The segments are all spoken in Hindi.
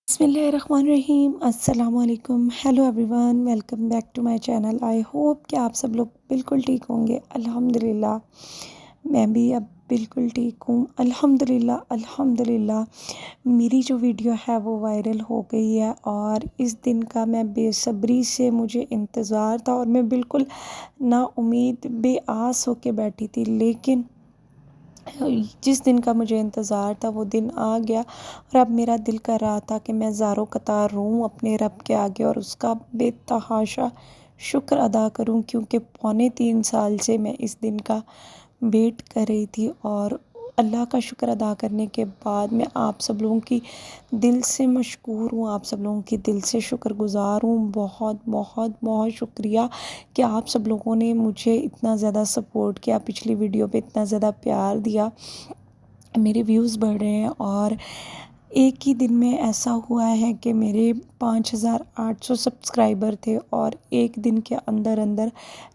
बिस्मिल्लाहिर्रहमानिर्रहीम अस्सलामुअलैकुम hello everyone welcome back to my channel. I hope कि आप सब लोग बिल्कुल ठीक होंगे। अल्हम्दुलिल्लाह मैं भी अब बिल्कुल ठीक हूँ। अल्हम्दुलिल्लाह अल्हम्दुलिल्लाह मेरी जो वीडियो है वो वायरल हो गई है और इस दिन का मैं बेसब्री से मुझे इंतज़ार था और मैं बिल्कुल ना उम्मीद बेआस होके बैठी थी। लेकिन जिस दिन का मुझे इंतज़ार था वो दिन आ गया और अब मेरा दिल कर रहा था कि मैं ज़ारों कतार रोऊं अपने रब के आगे और उसका बेतहाशा शुक्र अदा करूं, क्योंकि पौने 3 साल से मैं इस दिन का वेट कर रही थी। और अल्लाह का शुक्र अदा करने के बाद मैं आप सब लोगों की दिल से मशकूर हूँ, आप सब लोगों की दिल से शुक्रगुज़ार हूँ। बहुत बहुत बहुत शुक्रिया कि आप सब लोगों ने मुझे इतना ज़्यादा सपोर्ट किया, पिछली वीडियो पे इतना ज़्यादा प्यार दिया। मेरे व्यूज़ बढ़ रहे हैं और एक ही दिन में ऐसा हुआ है कि मेरे 5,800 सब्सक्राइबर थे और एक दिन के अंदर अंदर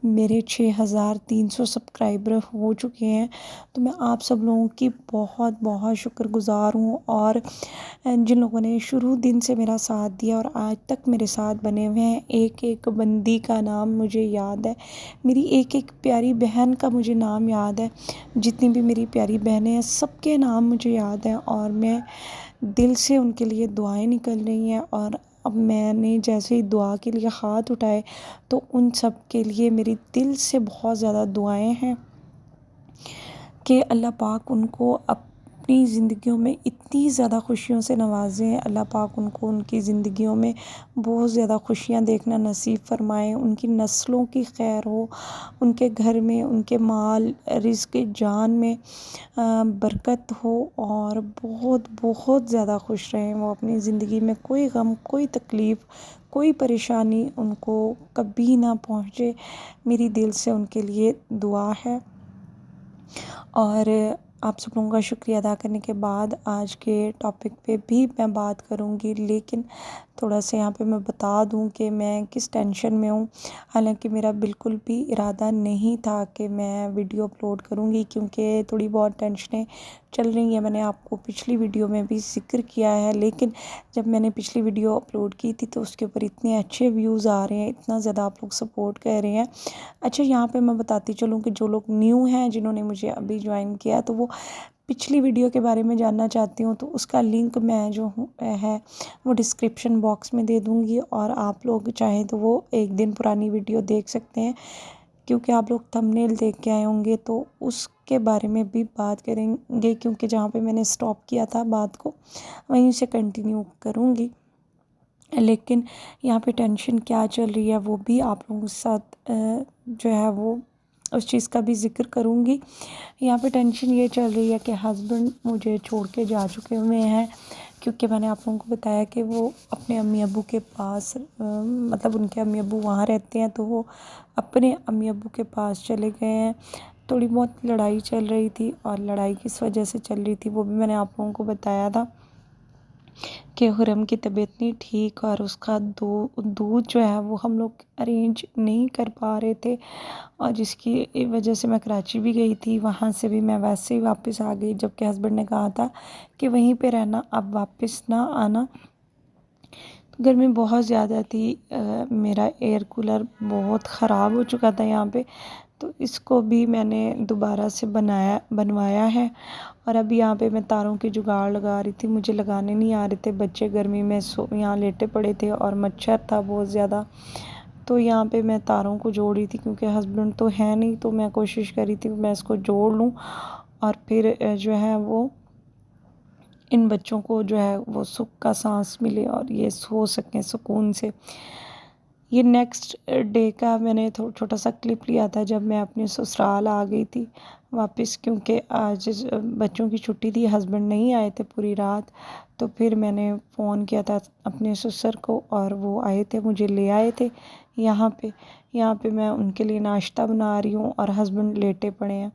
मेरे 6,300 सब्सक्राइबर हो चुके हैं। तो मैं आप सब लोगों की बहुत बहुत शुक्रगुज़ार हूँ और जिन लोगों ने शुरू दिन से मेरा साथ दिया और आज तक मेरे साथ बने हुए हैं। एक एक बंदी का नाम मुझे याद है, मेरी एक एक प्यारी बहन का मुझे नाम याद है। जितनी भी मेरी प्यारी बहनें हैं सबके नाम मुझे याद हैं और मैं दिल से उनके लिए दुआएं निकल रही हैं। और अब मैंने जैसे ही दुआ के लिए हाथ उठाए तो उन सब के लिए मेरी दिल से बहुत ज़्यादा दुआएं हैं कि अल्लाह पाक उनको अपनी ज़िंदगियों में इतनी ज़्यादा खुशियों से नवाजें। अल्लाह पाक उनको उनकी ज़िंदगियों में बहुत ज़्यादा खुशियाँ देखना नसीब फरमाएँ, उनकी नस्लों की खैर हो, उनके घर में उनके माल रिज़्क़ जान में बरकत हो और बहुत बहुत ज़्यादा खुश रहें वो अपनी ज़िंदगी में। कोई गम, कोई तकलीफ़, कोई परेशानी उनको कभी ना पहुँचे। मेरी दिल से उनके लिए दुआ है। और आप सब लोगों का शुक्रिया अदा करने के बाद आज के टॉपिक पे भी मैं बात करूँगी, लेकिन थोड़ा सा यहाँ पे मैं बता दूँ कि मैं किस टेंशन में हूँ। हालांकि मेरा बिल्कुल भी इरादा नहीं था कि मैं वीडियो अपलोड करूँगी, क्योंकि थोड़ी बहुत टेंशनें चल रही हैं। मैंने आपको पिछली वीडियो में भी ज़िक्र किया है, लेकिन जब मैंने पिछली वीडियो अपलोड की थी तो उसके ऊपर इतने अच्छे व्यूज़ आ रहे हैं, इतना ज़्यादा आप लोग सपोर्ट कर रहे हैं। अच्छा, यहाँ पे मैं बताती चलूँ कि जो लोग न्यू हैं, जिन्होंने मुझे अभी ज्वाइन किया, तो वो पिछली वीडियो के बारे में जानना चाहती हूँ तो उसका लिंक मैं जो हूँ है वो डिस्क्रिप्शन बॉक्स में दे दूँगी और आप लोग चाहें तो वो एक दिन पुरानी वीडियो देख सकते हैं, क्योंकि आप लोग थंबनेल देख के आए होंगे तो उसके बारे में भी बात करेंगे, क्योंकि जहाँ पे मैंने स्टॉप किया था बात को वहीं से कंटिन्यू करूँगी। लेकिन यहाँ पे टेंशन क्या चल रही है वो भी आप लोगों के साथ जो है वो उस चीज़ का भी ज़िक्र करूँगी। यहाँ पे टेंशन ये चल रही है कि हस्बैंड मुझे छोड़ के जा चुके हुए हैं, क्योंकि मैंने आप लोगों को बताया कि वो अपने अम्मी अब्बू के पास मतलब उनके अम्मी अब्बू वहाँ रहते हैं, तो वो अपने अम्मी अब्बू के पास चले गए हैं। थोड़ी बहुत लड़ाई चल रही थी और लड़ाई किस वजह से चल रही थी वो भी मैंने आप लोगों को बताया था कि हुरम की तबीयत नहीं ठीक और उसका दूध जो है वो हम लोग अरेंज नहीं कर पा रहे थे, और जिसकी वजह से मैं कराची भी गई थी। वहाँ से भी मैं वैसे ही वापस आ गई, जबकि हस्बैंड ने कहा था कि वहीं पे रहना, अब वापस ना आना। तो गर्मी बहुत ज़्यादा थी। मेरा एयर कूलर बहुत ख़राब हो चुका था यहाँ पे, तो इसको भी मैंने दोबारा से बनवाया है। और अभी यहाँ पे मैं तारों की जुगाड़ लगा रही थी, मुझे लगाने नहीं आ रहे थे। बच्चे गर्मी में यहाँ लेटे पड़े थे और मच्छर था बहुत ज़्यादा, तो यहाँ पे मैं तारों को जोड़ रही थी, क्योंकि हस्बैंड तो है नहीं, तो मैं कोशिश कर रही थी कि मैं इसको जोड़ लूँ और फिर जो है वो इन बच्चों को जो है वो सुख का सांस मिले और ये सो सकें सुकून से। ये नेक्स्ट डे का मैंने छोटा सा क्लिप लिया था जब मैं अपने ससुराल आ गई थी वापस, क्योंकि आज बच्चों की छुट्टी थी, हस्बैंड नहीं आए थे पूरी रात। तो फिर मैंने फ़ोन किया था अपने ससुर को और वो आए थे, मुझे ले आए थे यहाँ पे मैं उनके लिए नाश्ता बना रही हूँ और हस्बैंड लेटे पड़े हैं।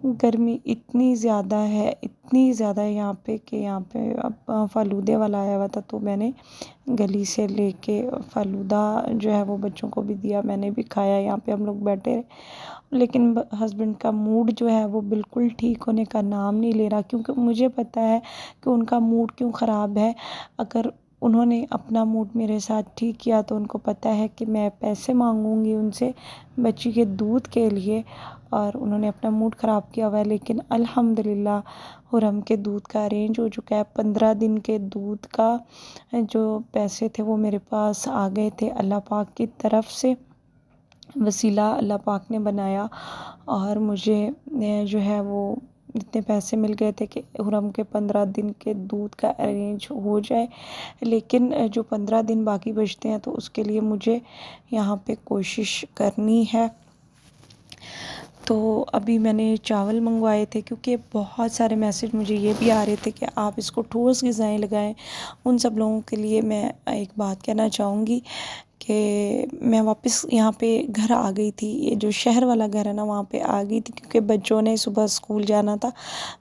गर्मी इतनी ज़्यादा है, इतनी ज़्यादा है यहाँ पे कि यहाँ पे अब फ़ालूदे वाला आया हुआ था, तो मैंने गली से लेके फ़ालूदा जो है वो बच्चों को भी दिया, मैंने भी खाया। यहाँ पे हम लोग बैठे रहे, लेकिन हस्बैंड का मूड जो है वो बिल्कुल ठीक होने का नाम नहीं ले रहा, क्योंकि मुझे पता है कि उनका मूड क्यों ख़राब है। अगर उन्होंने अपना मूड मेरे साथ ठीक किया, तो उनको पता है कि मैं पैसे मांगूंगी उनसे बच्ची के दूध के लिए, और उन्होंने अपना मूड ख़राब किया हुआ है। लेकिन अल्हम्दुलिल्लाह हुरम के दूध का अरेंज हो चुका है। 15 दिन के दूध का जो पैसे थे वो मेरे पास आ गए थे अल्लाह पाक की तरफ से, वसीला अल्लाह पाक ने बनाया, और मुझे जो है वो इतने पैसे मिल गए थे कि हुरम के 15 दिन के दूध का अरेंज हो जाए। लेकिन जो 15 दिन बाकी बचते हैं तो उसके लिए मुझे यहाँ पे कोशिश करनी है। तो अभी मैंने चावल मंगवाए थे, क्योंकि बहुत सारे मैसेज मुझे ये भी आ रहे थे कि आप इसको ठोस ग़िज़ाएँ लगाएं। उन सब लोगों के लिए मैं एक बात कहना चाहूँगी कि मैं वापस यहाँ पे घर आ गई थी। ये जो शहर वाला घर है ना, वहाँ पे आ गई थी, क्योंकि बच्चों ने सुबह स्कूल जाना था,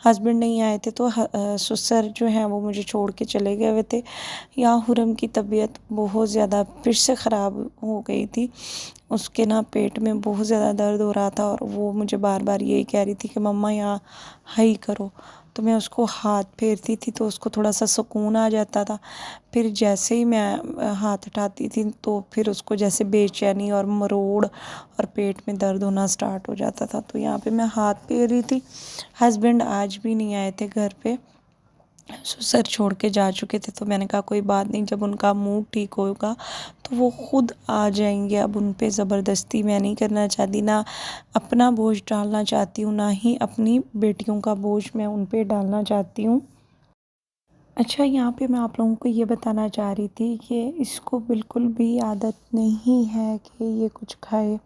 हस्बैंड नहीं आए थे, तो ससुर जो हैं वो मुझे छोड़ के चले गए हुए थे। यहाँ हुरम की तबीयत बहुत ज़्यादा फिर से ख़राब हो गई थी। उसके ना पेट में बहुत ज़्यादा दर्द हो रहा था, और वो मुझे बार बार यही कह रही थी कि मम्मा यहाँ हाई करो। तो मैं उसको हाथ फेरती थी तो उसको थोड़ा सा सुकून आ जाता था। फिर जैसे ही मैं हाथ हटाती थी तो फिर उसको जैसे बेचैनी और मरोड़ और पेट में दर्द होना स्टार्ट हो जाता था। तो यहाँ पे मैं हाथ फेर रही थी। हस्बैंड आज भी नहीं आए थे घर पे, ससुर छोड़ के जा चुके थे। तो मैंने कहा कोई बात नहीं, जब उनका मूड ठीक होगा तो वो खुद आ जाएंगे। अब उन पे ज़बरदस्ती मैं नहीं करना चाहती, ना अपना बोझ डालना चाहती हूँ, ना ही अपनी बेटियों का बोझ मैं उन पे डालना चाहती हूँ। अच्छा, यहाँ पे मैं आप लोगों को ये बताना चाह रही थी कि इसको बिल्कुल भी आदत नहीं है कि ये कुछ खाए।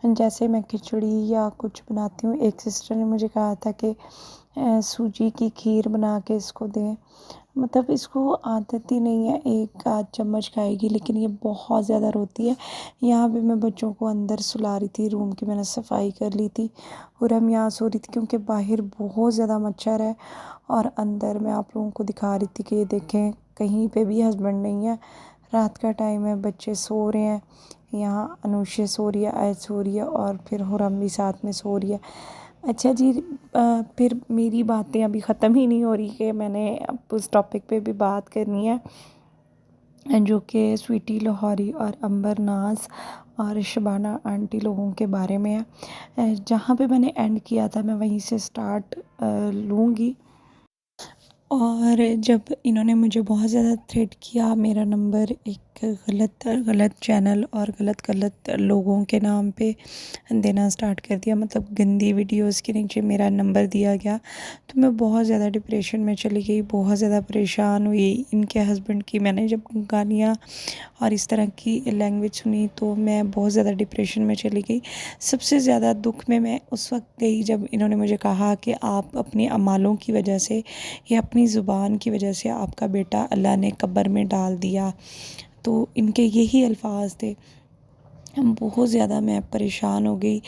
जैसे मैं खिचड़ी या कुछ बनाती हूँ, एक सिस्टर ने मुझे कहा था कि सूजी की खीर बना के इसको दें। मतलब इसको आदत ही नहीं है, एक आध चम्मच खाएगी, लेकिन ये बहुत ज़्यादा रोती है। यहाँ पे मैं बच्चों को अंदर सुला रही थी, रूम की मैंने सफाई कर ली थी, और हम यहाँ सो रही थी, क्योंकि बाहर बहुत ज़्यादा मच्छर है। और अंदर मैं आप लोगों को दिखा रही थी कि ये देखें, कहीं पे भी हस्बैंड नहीं है, रात का टाइम है, बच्चे सो रहे हैं। यहाँ अनुष्या सो रही है, आयत सो रही है, और फिर हुरम भी साथ में सो रही है। अच्छा जी, फिर मेरी बातें अभी ख़त्म ही नहीं हो रही कि मैंने अब उस टॉपिक पे भी बात करनी है, जो कि स्वीटी लाहौरी और अंबर नाज और शबाना आंटी लोगों के बारे में है। जहाँ पे मैंने एंड किया था मैं वहीं से स्टार्ट लूँगी। और जब इन्होंने मुझे बहुत ज़्यादा थ्रेट किया, मेरा नंबर एक गलत चैनल और गलत लोगों के नाम पे देना स्टार्ट कर दिया, मतलब गंदी वीडियोस के नीचे मेरा नंबर दिया गया, तो मैं बहुत ज़्यादा डिप्रेशन में चली गई, बहुत ज़्यादा परेशान हुई। इनके हस्बैंड की मैंने जब गालियाँ और इस तरह की लैंग्वेज सुनी तो मैं बहुत ज़्यादा डिप्रेशन में चली गई। सबसे ज़्यादा दुख में मैं उस वक्त गई जब इन्होंने मुझे कहा कि आप अपने अमालों की वजह से या अपनी ज़ुबान की वजह से आपका बेटा अल्लाह ने कब्र में डाल दिया। तो इनके यही अल्फाज थे। बहुत ज़्यादा मैं परेशान हो गई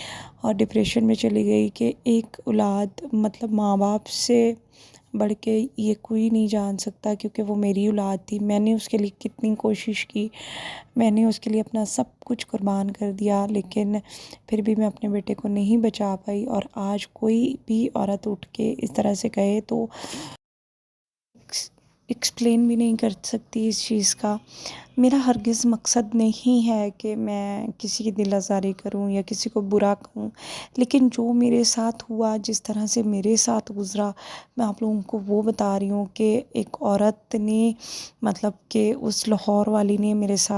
और डिप्रेशन में चली गई कि एक औलाद, मतलब माँ बाप से बढ़ के ये कोई नहीं जान सकता, क्योंकि वो मेरी औलाद थी। मैंने उसके लिए कितनी कोशिश की, मैंने उसके लिए अपना सब कुछ कुर्बान कर दिया, लेकिन फिर भी मैं अपने बेटे को नहीं बचा पाई। और आज कोई भी औरत उठ के इस तरह से कहे तो एक्सप्लेन भी नहीं कर सकती इस चीज़ का। मेरा हरगिज़ मकसद नहीं है कि मैं किसी की दिल आज़ारी करूं या किसी को बुरा कहूं, लेकिन जो मेरे साथ हुआ, जिस तरह से मेरे साथ गुज़रा, मैं आप लोगों को वो बता रही हूँ कि एक औरत ने, मतलब कि उस लाहौर वाली ने मेरे साथ